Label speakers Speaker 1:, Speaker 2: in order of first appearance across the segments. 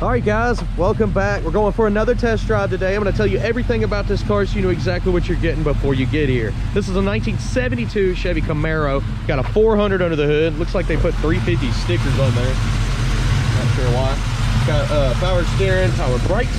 Speaker 1: All right guys, welcome back. We're going for another test drive today. I'm going to tell you everything about this car so you know exactly what you're getting before you get here. This is a 1972 Chevy Camaro. Got a 400 under the hood. Looks like they put 350 stickers on there. Not sure why. Got power steering, power brakes,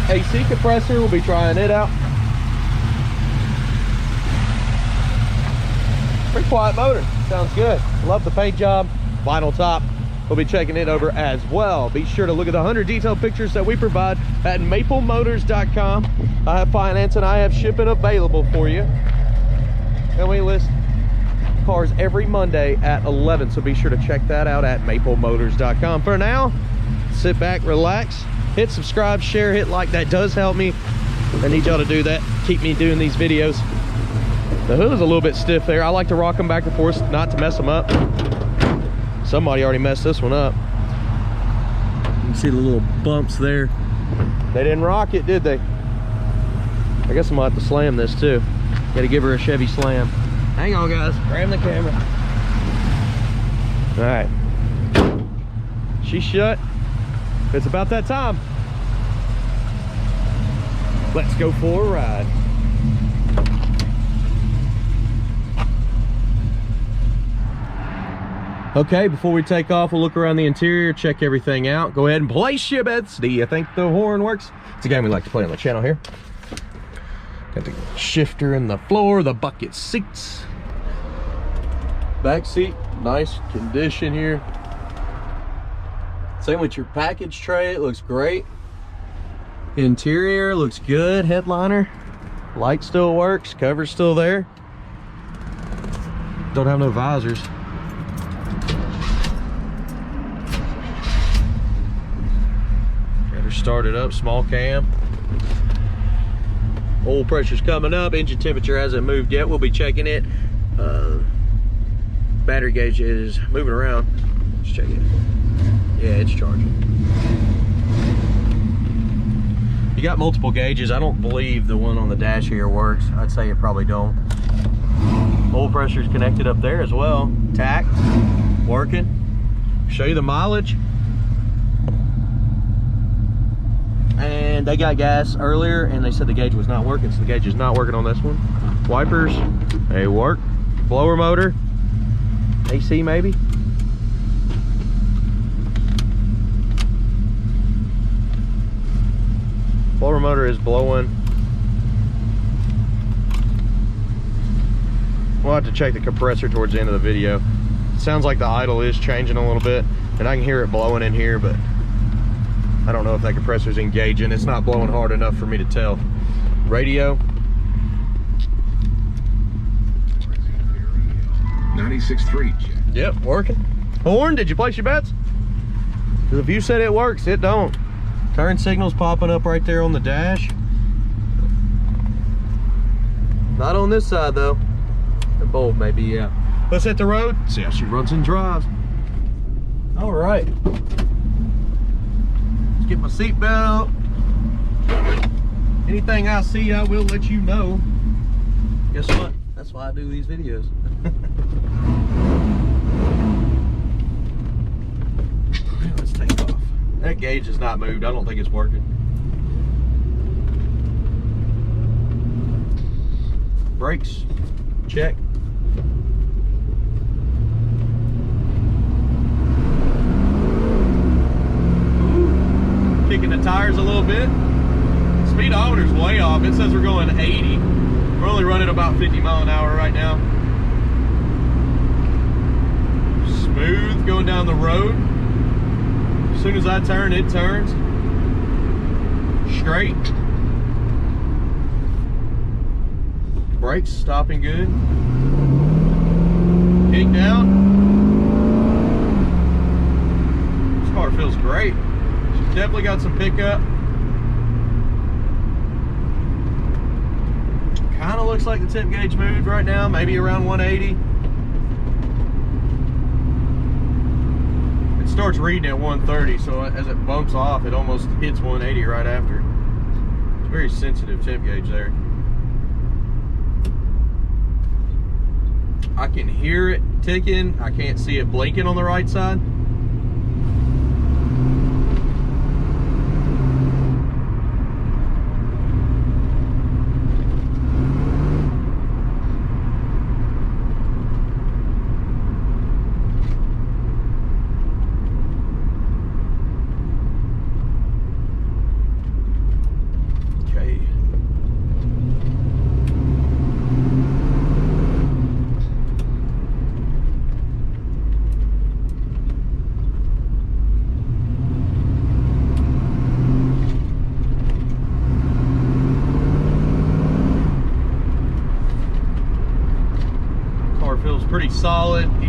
Speaker 1: AC compressor. We'll be trying it out. Pretty quiet motor. Sounds good. Love the paint job. Vinyl top. We'll be checking it over as well. Be sure to look at the 100 detailed pictures that we provide at maplemotors.com. I have finance and I have shipping available for you. And we list cars every Monday at 11, so be sure to check that out at maplemotors.com. For now, sit back, relax, hit subscribe, share, hit like. That does help me. I need y'all to do that. Keep me doing these videos. The hood is a little bit stiff there. I like to rock them back and forth, not to mess them up. Somebody already messed this one up. You can see the little bumps there. They didn't rock it, did they? I guess I'm gonna have to slam this too. Gotta give her a Chevy slam. Hang on guys, grab the camera. All right. She's shut. It's about that time. Let's go for a ride. Okay, before we take off, we'll look around the interior, check everything out. Go ahead and place your bets. Do you think the horn works? It's a game we like to play on the channel here. Got the shifter in the floor, the bucket seats. Back seat, nice condition here. Same with your package tray, it looks great. Interior looks good, headliner. Light still works, cover's still there. Don't have no visors. Start it up, small cam. Oil pressure's coming up, engine temperature hasn't moved yet. We'll be checking it. Battery gauge is moving around. Let's check it. Yeah, it's charging. You got multiple gauges. I don't believe the one on the dash here works. I'd say it probably don't. Oil pressure's connected up there as well. Tack, working. Show you the mileage. And they got gas earlier and they said the gauge was not working, so the gauge is not working on this one. Wipers, they work. Blower motor, AC maybe. Blower motor is blowing. We'll have to check the compressor towards the end of the video. It sounds like the idle is changing a little bit and I can hear it blowing in here, but I don't know if that compressor's engaging. It's not blowing hard enough for me to tell. Radio.
Speaker 2: 96.3.
Speaker 1: Yep, working. Horn, did you place your bets? Because if you said it works, it don't. Turn signal's popping up right there on the dash. Not on this side though. The bulb may be out. Let's hit the road, see how she runs and drives. All right. Get my seatbelt. Anything I see, I will let you know. Guess what? That's why I do these videos. Let's take off. That gauge has not moved. I don't think it's working. Brakes, check. Kicking the tires a little bit. Speedometer's way off. It says we're going 80. We're only running about 50 mile an hour right now. Smooth going down the road. As soon as I turn, it turns. Straight. Brakes stopping good. Kick down. This car feels great. Definitely got some pickup. Kind of looks like the temp gauge moved right now, maybe around 180. It starts reading at 130, so as it bumps off, it almost hits 180 right after. It's a very sensitive temp gauge there. I can hear it ticking. I can't see it blinking on the right side.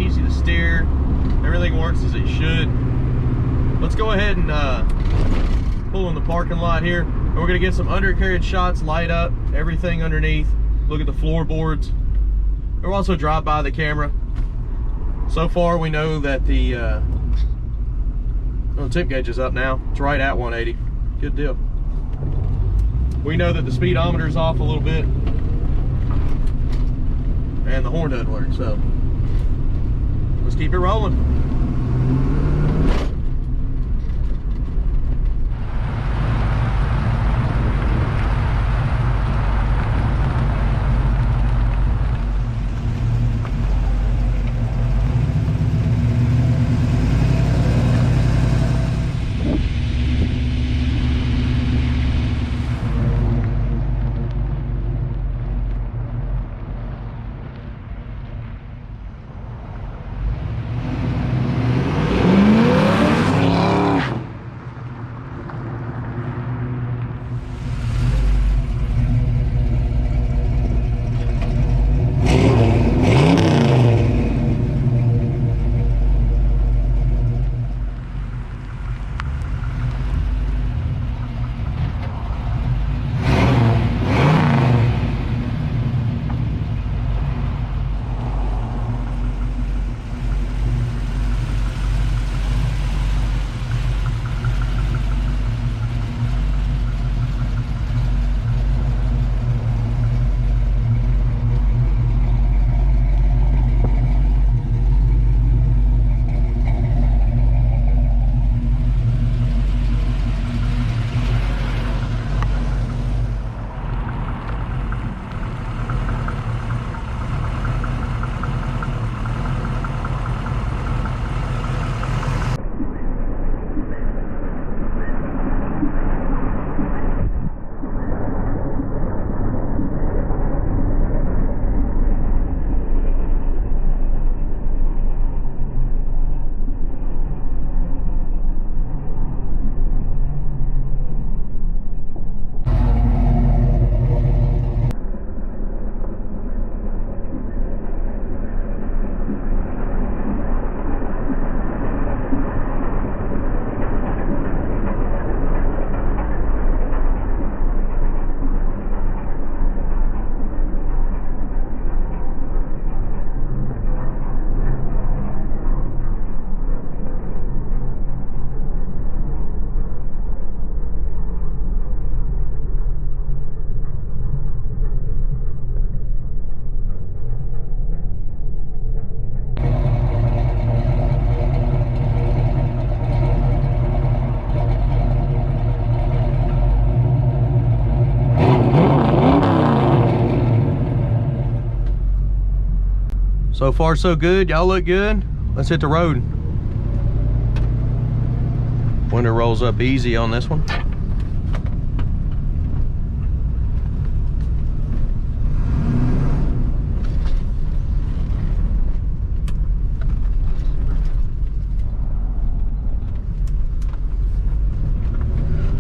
Speaker 1: easy to steer. Everything works as it should. Let's go ahead and pull in the parking lot here. And we're gonna get some undercarriage shots, light up everything underneath, look at the floorboards. We'll also drive by the camera. So far we know that the tip gauge is up now. It's right at 180. Good deal. We know that the speedometer's off a little bit and the horn doesn't work, so let's keep it rolling. So far so good. Y'all look good. Let's hit the road. Window rolls up easy on this one.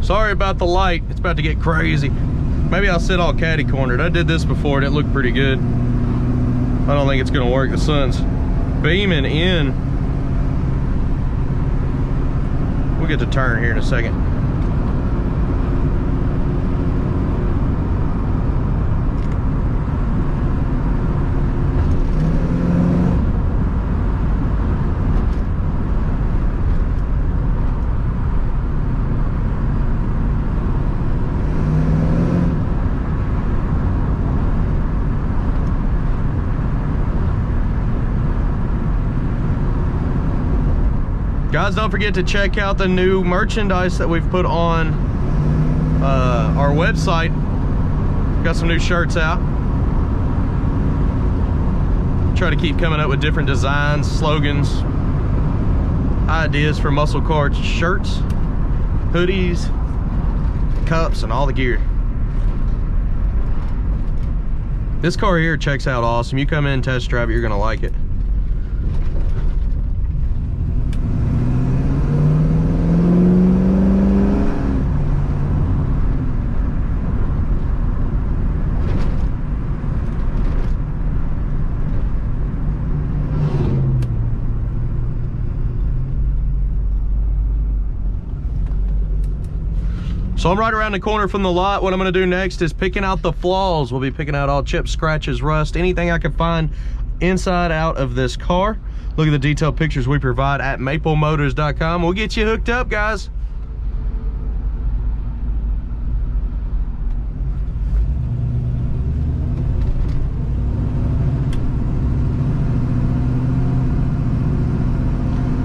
Speaker 1: Sorry about the light. It's about to get crazy. Maybe I'll sit all catty cornered. I did this before and it looked pretty good. I don't think it's gonna work. The sun's beaming in. We'll get to turn here in a second. Guys, don't forget to check out the new merchandise that we've put on our website. Got some new shirts out. Try to keep coming up with different designs, slogans, ideas for muscle car shirts, hoodies, cups, and all the gear. This car here checks out awesome. You come in and test drive it, you're gonna like it. So I'm right around the corner from the lot. What I'm gonna do next is picking out the flaws. We'll be picking out all chips, scratches, rust, anything I can find inside out of this car. Look at the detailed pictures we provide at maplemotors.com. We'll get you hooked up, guys.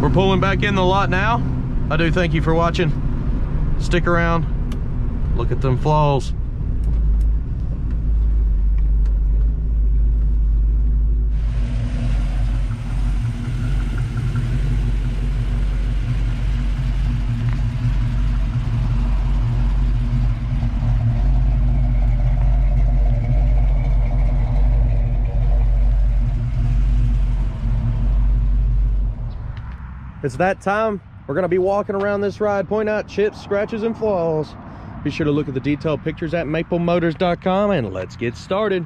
Speaker 1: We're pulling back in the lot now. I do thank you for watching. Stick around. Look at them flaws. It's that time. We're gonna be walking around this ride, pointing out chips, scratches, and flaws. Be sure to look at the detailed pictures at maplemotors.com, and let's get started.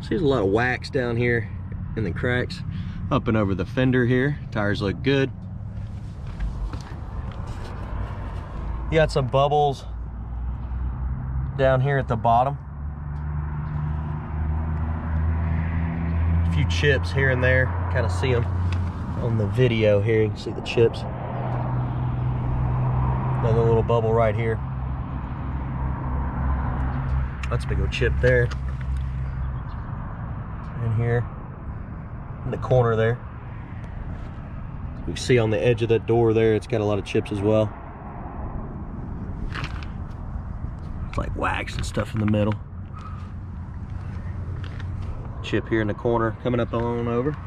Speaker 1: See, there's a lot of wax down here in the cracks. Up and over the fender here. Tires look good. You got some bubbles down here at the bottom. A few chips here and there. Kind of see them on the video here. You can see the chips. Another little bubble right here. That's a big old chip there. And here in the corner there. You can see on the edge of that door there, it's got a lot of chips as well. It's like wax and stuff in the middle. Chip here in the corner, coming up on over.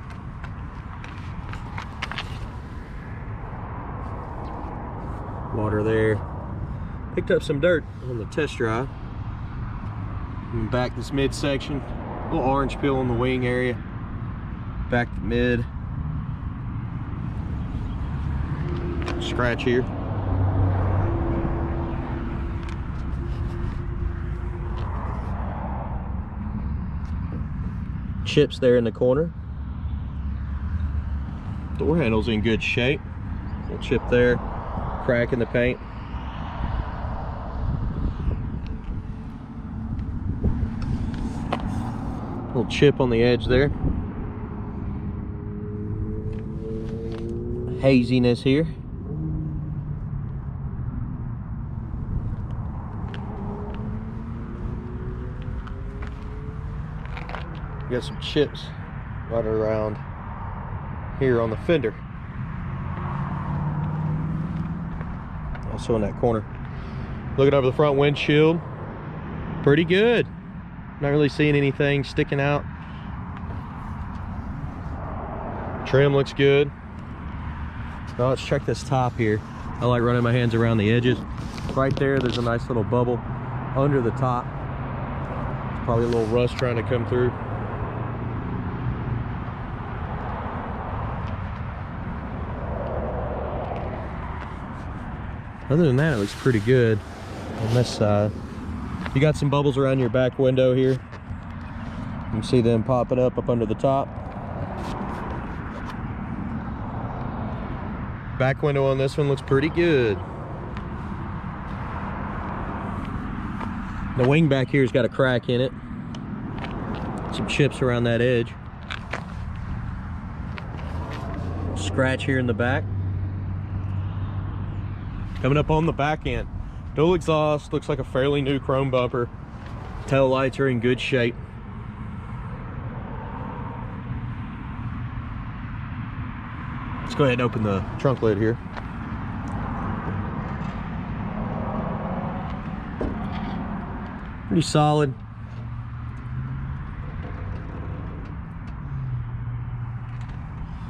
Speaker 1: Water there. Picked up some dirt on the test drive. And back this midsection, a little orange peel on the wing area. Back the mid. Scratch here. Chips there in the corner. Door handle's in good shape. Little chip there. Crack in the paint. Little chip on the edge there. Haziness here. You got some chips right around here on the fender. Also in that corner. Looking over the front windshield, pretty good. Not really seeing anything sticking out. Trim looks good. Now let's check this top here. I like running my hands around the edges. Right there, there's a nice little bubble under the top. Probably a little rust trying to come through. Other than that, it looks pretty good on this side. You got some bubbles around your back window here. You can see them popping up under the top. Back window on this one looks pretty good. The wing back here's got a crack in it. Some chips around that edge. Scratch here in the back. Coming up on the back end, dual exhaust, looks like a fairly new chrome bumper. Tail lights are in good shape. Let's go ahead and open the trunk lid here. Pretty solid.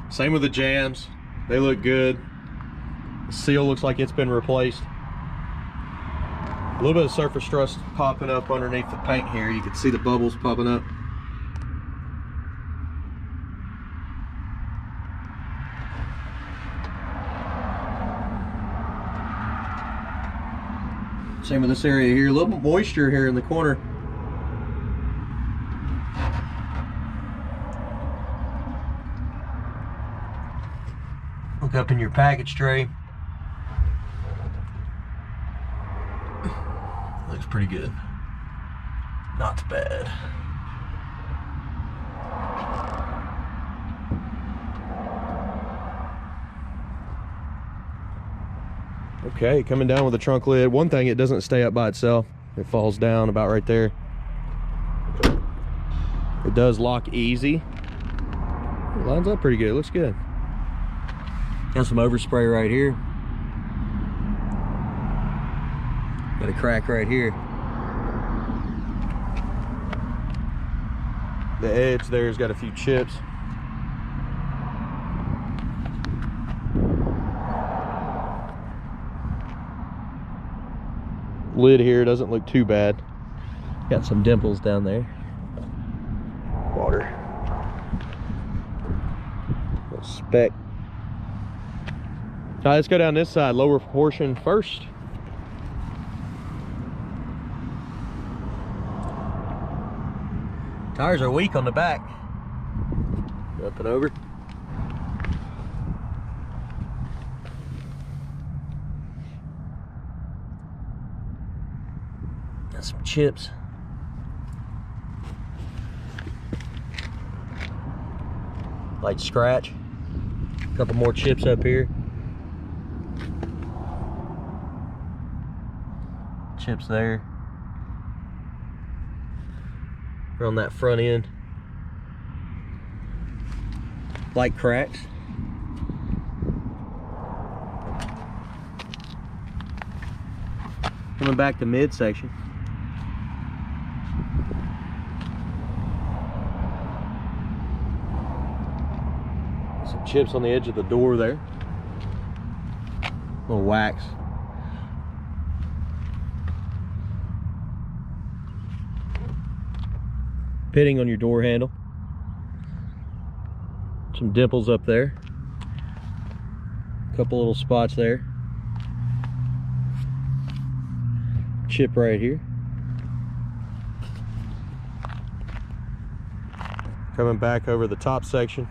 Speaker 1: Same with the jams, they look good. The seal looks like it's been replaced. A little bit of surface rust popping up underneath the paint here. You can see the bubbles popping up. Same with this area here. A little bit moisture here in the corner. Look up in your package tray. pretty good. Not bad. Okay, coming down with the trunk lid. One thing, it doesn't stay up by itself. It falls down about right there. It does lock easy. It lines up pretty good, looks good. Got some overspray right here. Got a crack right here. The edge there's got a few chips. Lid here doesn't look too bad. Got some dimples down there. Water. Little speck. All right, let's go down this side, lower portion first. Tires are weak on the back. Up and over. Got some chips. Light scratch. A couple more chips up here. Chips there. Around that front end. Light cracks. Coming back to midsection. Some chips on the edge of the door there. Little wax. Pitting on your door handle. Some dimples up there. A couple little spots there. Chip right here. Coming back over the top section.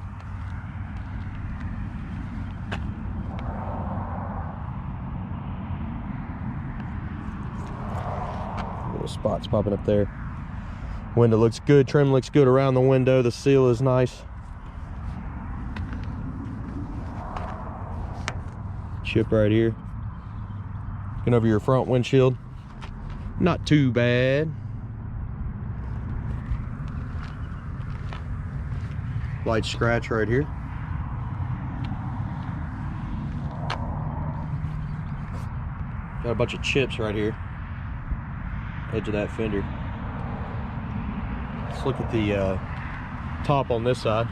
Speaker 1: Little spots popping up there. Window looks good, trim looks good around the window, the seal is nice. Chip right here. Looking over your front windshield. Not too bad. Light scratch right here. Got a bunch of chips right here. Edge of that fender. Let's look at the top on this side.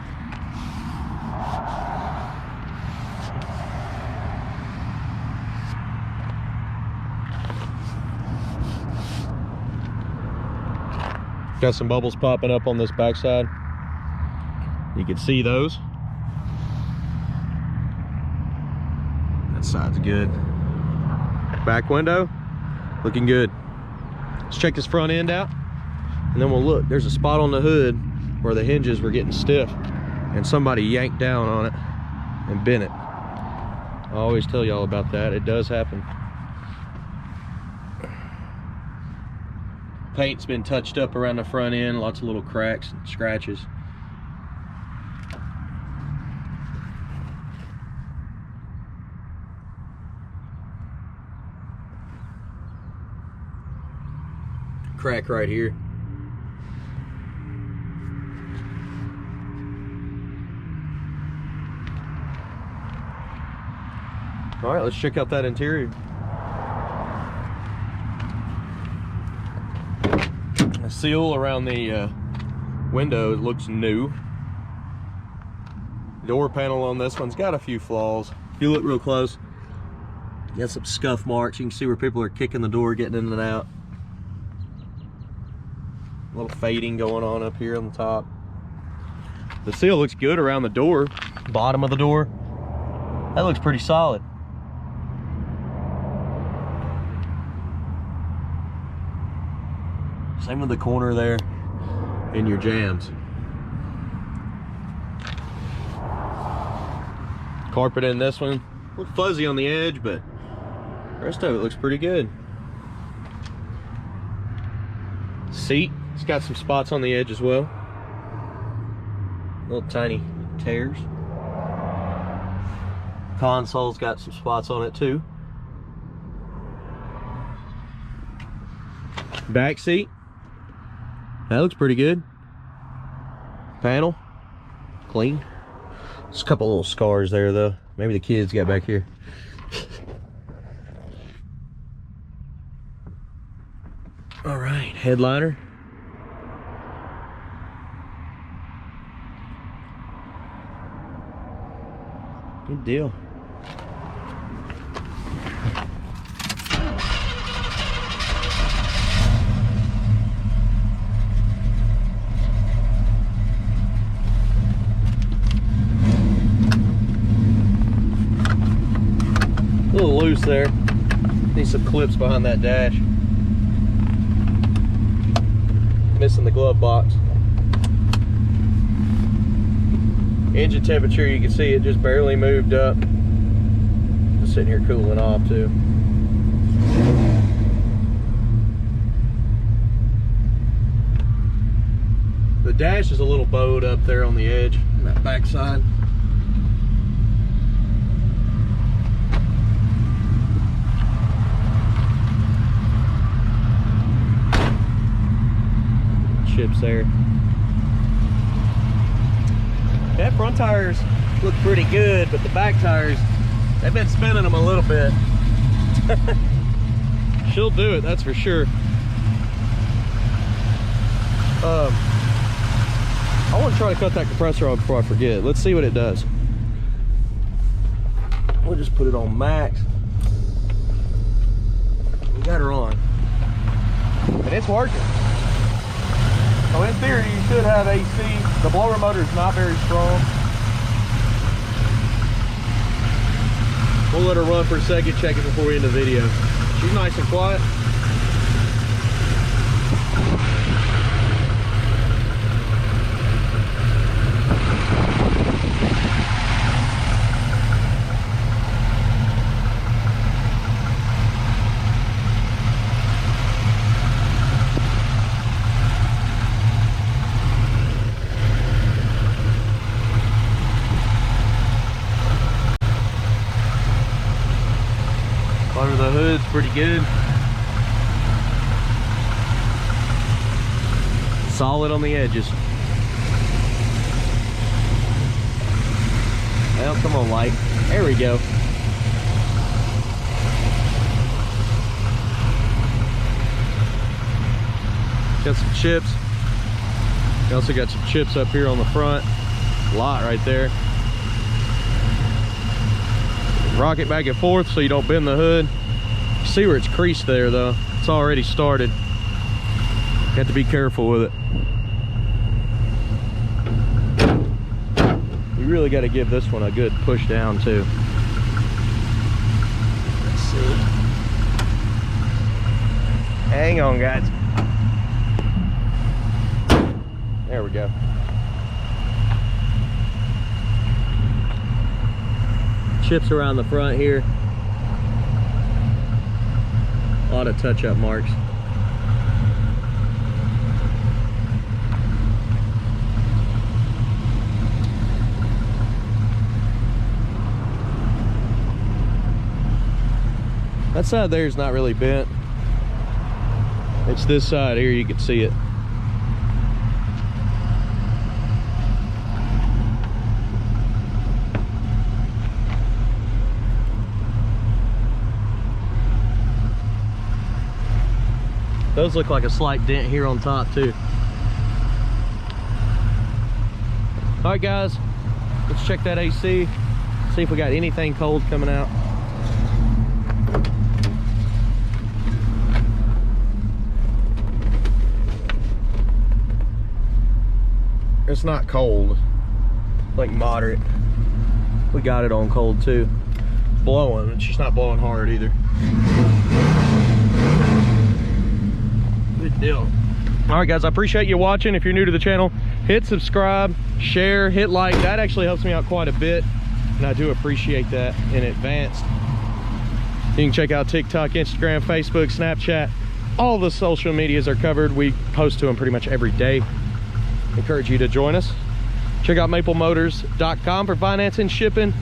Speaker 1: Got some bubbles popping up on this backside. You can see those. That side's good. Back window, looking good. Let's check this front end out. And then we'll look. There's a spot on the hood where the hinges were getting stiff and somebody yanked down on it and bent it. I always tell y'all about that. It does happen. Paint's been touched up around the front end. Lots of little cracks and scratches. Crack right here. All right, let's check out that interior. The seal around the window looks new. Door panel on this one's got a few flaws. If you look real close, you got some scuff marks. You can see where people are kicking the door, getting in and out. A little fading going on up here on the top. The seal looks good around the door, bottom of the door. That looks pretty solid. Same with the corner there in your jams. Carpet in this one, a little fuzzy on the edge, but the rest of it looks pretty good. seat. It's got some spots on the edge as well. Little tiny tears. Console's got some spots on it too. Back seat. That looks pretty good. Panel. Clean. There's a couple little scars there though. Maybe the kids got back here. All right, headliner. Good deal. A little loose there. Need some clips behind that dash. Missing the glove box. Engine temperature, you can see it just barely moved up. Just sitting here cooling off too. The dash is a little bowed up there on the edge, on that back side. Chips there. That front tires look pretty good, but the back tires, they've been spinning them a little bit. She'll do it, that's for sure. I want to try to cut that compressor off before I forget. Let's see what it does. We'll just put it on max. We got her on. And it's working. So in theory, you should have AC. The blower motor is not very strong. We'll let her run for a second, check it before we end the video. She's nice and quiet. Under the hood's pretty good. Solid on the edges. Well, come on, light. There we go. Got some chips. We also got some chips up here on the front. A lot right there. Rock it back and forth so you don't bend the hood. You see where it's creased there though. It's already started. You have to be careful with it. You really got to give this one a good push down too. Let's see. Hang on, guys. There we go. Chips around the front here. A lot of touch-up marks. That side there is not really bent. It's this side here, you can see it. Those look like a slight dent here on top too. All right, guys, let's check that AC. See if we got anything cold coming out. It's not cold, like moderate. We got it on cold too. Blowing, it's just not blowing hard either. Good deal. All right, guys, I appreciate you watching. If you're new to the channel, hit subscribe, share, hit like. That actually helps me out quite a bit, and I do appreciate that in advance. You can check out TikTok, Instagram, Facebook, Snapchat, All the social medias are covered. We post to them pretty much every day. Encourage you to join us. Check out maplemotors.com for financing, shipping,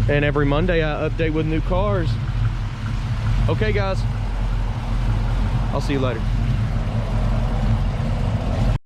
Speaker 1: and every Monday I update with new cars. Okay guys, I'll see you later.